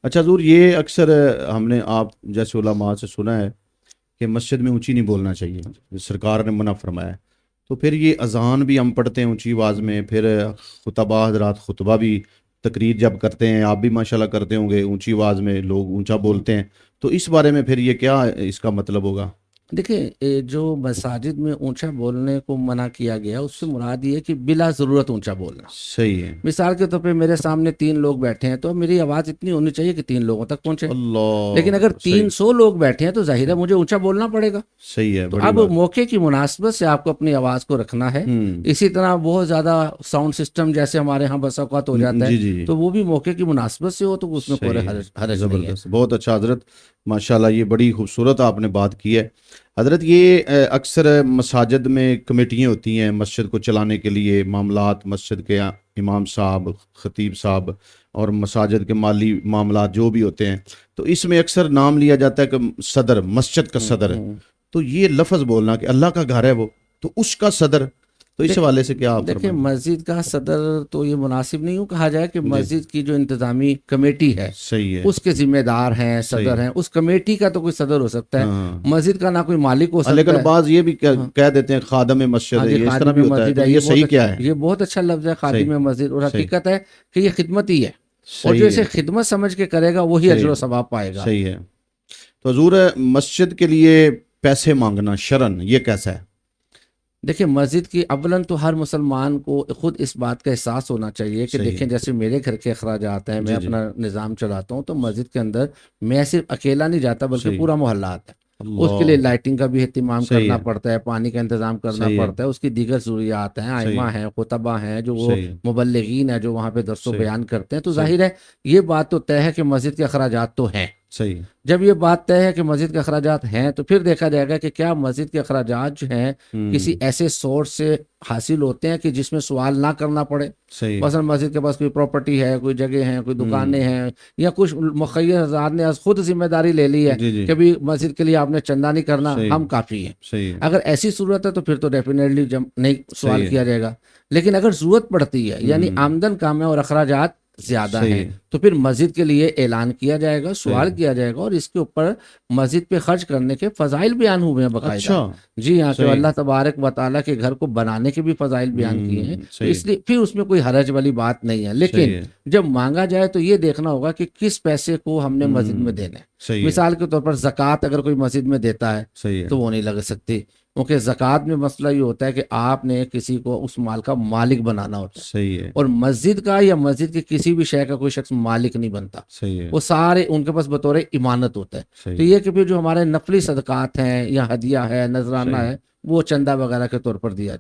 اچھا حضور، یہ اکثر ہم نے آپ جیسے علماء سے سنا ہے کہ مسجد میں اونچی نہیں بولنا چاہیے، سرکار نے منع فرمایا ہے۔ تو پھر یہ اذان بھی ہم پڑھتے ہیں اونچی آواز میں، پھر خطبہ حضرات خطبہ بھی تقریر جب کرتے ہیں، آپ بھی ماشاءاللہ کرتے ہوں گے، اونچی آواز میں لوگ اونچا بولتے ہیں، تو اس بارے میں پھر یہ کیا اس کا مطلب ہوگا؟ دیکھیں، جو مساجد میں اونچا بولنے کو منع کیا گیا اس سے مراد یہ ہے کہ بلا ضرورت اونچا بولنا۔ صحیح ہے۔ مثال کے طور پہ میرے سامنے 3 لوگ بیٹھے ہیں تو میری آواز اتنی ہونی چاہیے کہ 3 لوگوں تک پہنچے، لیکن اگر اللہ، صحیح 300 لوگ بیٹھے ہیں تو ظاہر ہے مجھے اونچا بولنا پڑے گا۔ صحیح ہے، تو بڑی اب بات۔ موقع کی مناسبت سے آپ کو اپنی آواز کو رکھنا ہے۔ ہوں، اسی طرح بہت زیادہ ساؤنڈ سسٹم جیسے ہمارے ہاں بس اوقات ہو جاتا ہے، جی جی جی، تو وہ بھی موقع کی مناسبت سے ہو تو اس میں کوئی صحیح ہے، حرج نہیں ہے۔ زبردست، بہت اچھا حضرت، ماشاءاللہ یہ بڑی خوبصورت آپ نے بات کی ہے حضرت۔ یہ اکثر مساجد میں کمیٹیاں ہوتی ہیں مسجد کو چلانے کے لیے، معاملات مسجد کے امام صاحب، خطیب صاحب اور مساجد کے مالی معاملات جو بھی ہوتے ہیں، تو اس میں اکثر نام لیا جاتا ہے کہ صدر، مسجد کا ہوں، صدر۔ ہوں۔ تو یہ لفظ بولنا کہ اللہ کا گھر ہے وہ، تو اس کا صدر، تو اس حوالے سے کیا آپ دیکھیں، فرمائیں گے؟ مسجد کا صدر تو یہ مناسب نہیں ہوں کہا جائے کہ جی، مسجد کی جو انتظامی کمیٹی ہے صحیح ہے، اس کے ذمہ دار ہیں، صحیح صدر ہے، ہیں، اس کمیٹی کا تو کوئی صدر ہو سکتا ہے، ہاں۔ مسجد کا نہ کوئی مالک ہو لیکن سکتا ہے۔ بعض یہ بھی ہاں کہہ دیتے ہیں خادم مسجد ہاں ہے، جی، یہ اس طرح خادم بھی ہوتا ہے، مسجد تو ہے، یہ یہ بہت صحیح کیا ہے؟ یہ بہت اچھا لفظ ہے صحیح، خادم مسجد، اور صحیح، حقیقت ہے کہ یہ خدمت ہی ہے، اور جو صحیح اسے ہے، خدمت سمجھ کے کرے گا وہی صحیح اجر و ہے، ثواب پائے گا۔ صحیح ہے۔ تو حضور، مسجد کے لیے پیسے مانگنا شرعن یہ کیسا ہے؟ دیکھیں، مسجد کی اولاً تو ہر مسلمان کو خود اس بات کا احساس ہونا چاہیے کہ صحیح دیکھیں ہے، جیسے میرے گھر کے اخراجات ہیں، میں جی جی، اپنا نظام چلاتا ہوں، تو مسجد کے اندر میں صرف اکیلا نہیں جاتا بلکہ صحیح، پورا محلہ آتا ہے۔ اس کے لیے اللہ، لائٹنگ کا بھی اہتمام صحیح کرنا ہے، پڑتا ہے، پانی کا انتظام کرنا صحیح ہے، پڑتا ہے، اس کی دیگر ضروریات ہیں، صحیح ائمہ ہے، ہیں، خطبہ ہیں، جو وہ صحیح ہے، مبلغین ہیں جو وہاں پہ درس و صحیح، بیان کرتے ہیں، تو صحیح، ظاہر ہے یہ بات تو طے ہے کہ مسجد کے اخراجات تو ہیں۔ صحیح ہے، جب یہ بات طے ہے کہ مسجد کے اخراجات ہیں تو پھر دیکھا جائے گا کہ کیا مسجد کے اخراجات جو ہیں کسی ایسے سورس سے حاصل ہوتے ہیں کہ جس میں سوال نہ کرنا پڑے۔ صحیح، مثلا مسجد کے پاس کوئی پراپرٹی ہے، کوئی جگہ ہیں، کوئی ہوں، دکانیں ہیں، یا کچھ مخیر حضرات نے خود ذمہ داری لے لی ہے جی جی، کہ بھی مسجد کے لیے آپ نے چندہ نہیں کرنا، صحیح، ہم کافی ہیں۔ صحیح ہے، اگر ایسی صورت ہے تو پھر تو ڈیفینیٹلی نہیں سوال صحیح ہے، کیا جائے گا، لیکن اگر ضرورت پڑتی ہے یعنی ہوں، آمدن کم ہے اور اخراجات زیادہ صحیح ہیں ہے، تو پھر مسجد کے لیے اعلان کیا جائے گا، صحیح سوال ہے، کیا جائے گا، اور اس کے اوپر مسجد پہ خرچ کرنے کے فضائل بیان ہوئے ہیں باقاعدہ۔ اچھا، جی ہاں، کہ صحیح، اللہ تبارک و تعالیٰ کے گھر کو بنانے کے بھی فضائل بیان کیے ہیں، تو صحیح، اس لیے پھر اس میں کوئی حرج والی بات نہیں ہے، لیکن صحیح ہے، جب مانگا جائے تو یہ دیکھنا ہوگا کہ کس پیسے کو ہم نے مسجد میں دینا ہے۔ صحیح ہے، مثال کے طور پر زکوٰۃ اگر کوئی مسجد میں دیتا ہے صحیح ہے، تو وہ نہیں لگ سکتی، کیونکہ زکوٰۃ میں مسئلہ یہ ہوتا ہے کہ آپ نے کسی کو اس مال کا مالک بنانا ہوتا ہے، صحیح ہے، اور مسجد کا یا مسجد کی کسی بھی شے کا کوئی شخص مالک نہیں بنتا، صحیح ہے، وہ سارے ان کے پاس بطور امانت ہوتا ہے۔ صحیح تو ہے، یہ کہ پھر جو ہمارے نفلی صدقات ہیں یا ہدیہ ہے، نذرانہ صحیح ہے۔ ہے، وہ چندہ وغیرہ کے طور پر دیا جائے۔